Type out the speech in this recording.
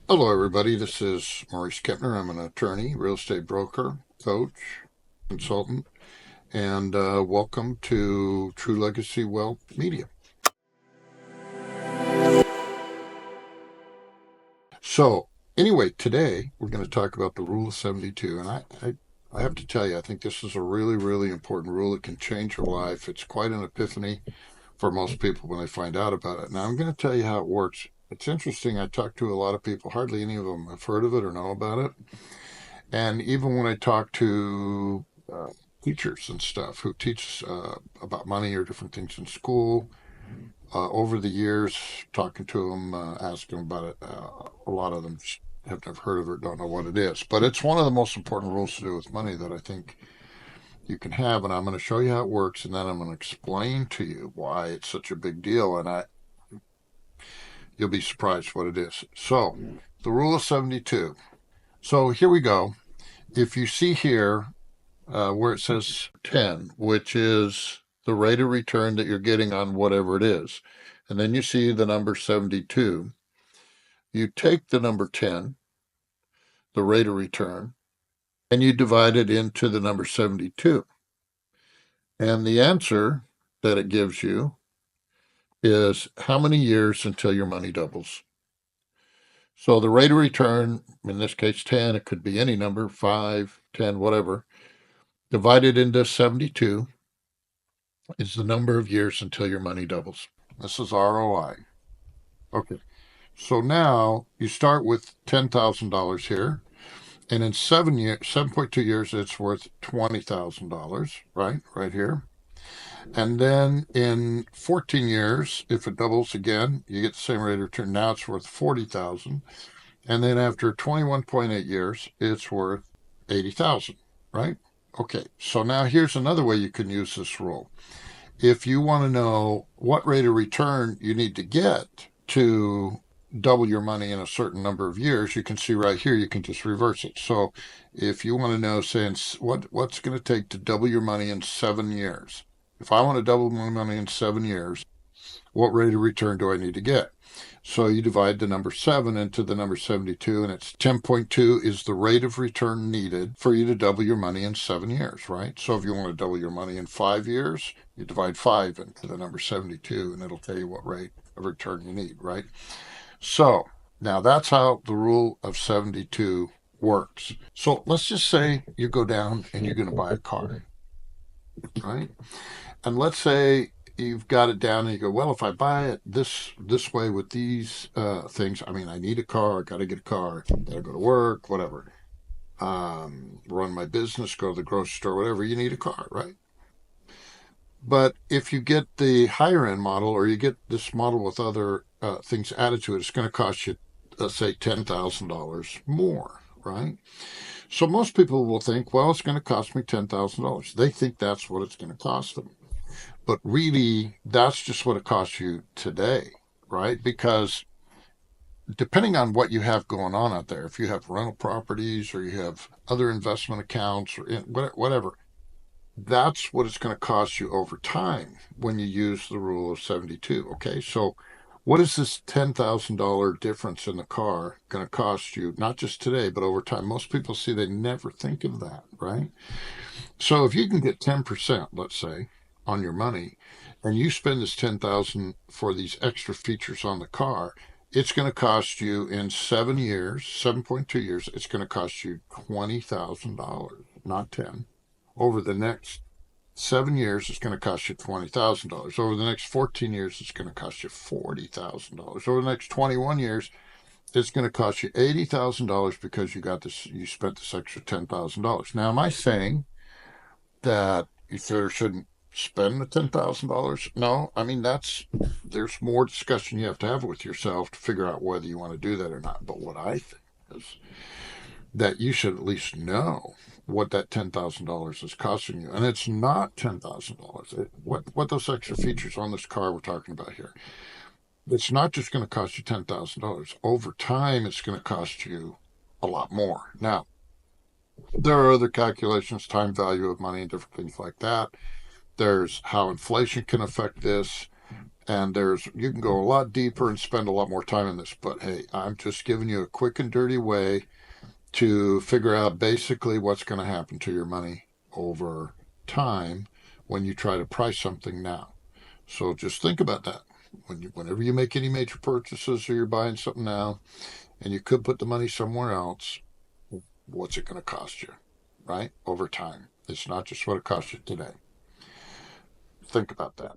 Hello, everybody. This is Maurice Kepner. I'm an attorney, real estate broker, coach, consultant, and welcome to True Legacy Wealth Media. So, anyway, today we're going to talk about the Rule of 72. And I have to tell you, I think this is a really, really important rule. It can change your life. It's quite an epiphany for most people when they find out about it. Now, I'm going to tell you how it works. It's interesting. I talked to a lot of people. Hardly any of them have heard of it or know about it. And even when I talk to teachers and stuff who teach about money or different things in school, over the years, talking to them, asking about it, a lot of them just have never heard of it, don't know what it is. But it's one of the most important rules to do with money that I think you can have. And I'm going to show you how it works, and then I'm going to explain to you why it's such a big deal. And you'll be surprised what it is. So, the rule of 72. So here we go. If you see here where it says 10, which is the rate of return that you're getting on whatever it is. And then you see the number 72. You take the number 10, the rate of return, and you divide it into the number 72. And the answer that it gives you is how many years until your money doubles. So the rate of return, in this case 10, it could be any number, 5, 10, whatever, divided into 72 is the number of years until your money doubles. This is ROI. Okay. So now you start with $10,000 here, and in 7.2 years, it's worth $20,000, right? Right here. And then in 14 years, if it doubles again, you get the same rate of return. Now it's worth 40,000. And then after 21.8 years, it's worth 80,000, right? Okay. So now here's another way you can use this rule. If you want to know what rate of return you need to get to double your money in a certain number of years, you can see right here, you can just reverse it. So if you want to know, say, what's going to take to double your money in 7 years, if I want to double my money in 7 years, what rate of return do I need to get? So you divide the number 7 into the number 72, and it's 10.2 is the rate of return needed for you to double your money in 7 years, right? So if you want to double your money in 5 years, you divide 5 into the number 72, and it'll tell you what rate of return you need, right? So now that's how the rule of 72 works. So let's just say you go down and you're going to buy a car, right? And let's say you've got it down and you go, well, if I buy it this way with these things, I mean, I need a car, I got to get a car, got to go to work, whatever, run my business, go to the grocery store, whatever, you need a car, right? But if you get the higher end model or you get this model with other things added to it, it's going to cost you, let's say, $10,000 more, right? So most people will think, well, it's going to cost me $10,000. They think that's what it's going to cost them. But really, that's just what it costs you today, right? Because depending on what you have going on out there, if you have rental properties or you have other investment accounts or whatever, that's what it's going to cost you over time when you use the rule of 72. Okay, so what is this $10,000 difference in the car going to cost you, not just today, but over time? Most people see they never think of that, right? So if you can get 10%, let's say, on your money, and you spend this 10,000 for these extra features on the car, it's going to cost you in 7 years, 7.2 years, it's going to cost you $20,000, not 10. Over the next 7 years, it's going to cost you $20,000. Over the next 14 years, it's going to cost you $40,000. Over the next 21 years, it's going to cost you $80,000 because you spent this extra $10,000. Now, am I saying that you shouldn't spend the $10,000? No, I mean, there's more discussion you have to have with yourself to figure out whether you want to do that or not. But what I think is that you should at least know what that $10,000 is costing you. And it's not $10,000. What those extra features on this car we're talking about here, it's not just going to cost you $10,000. Over time, it's going to cost you a lot more. Now, there are other calculations, time value of money and different things like that. There's how inflation can affect this. And you can go a lot deeper and spend a lot more time in this. But hey, I'm just giving you a quick and dirty way to figure out basically what's going to happen to your money over time when you try to price something now. So just think about that. Whenever you make any major purchases or you're buying something now and you could put the money somewhere else, what's it going to cost you, right? Over time. It's not just what it costs you today. Think about that.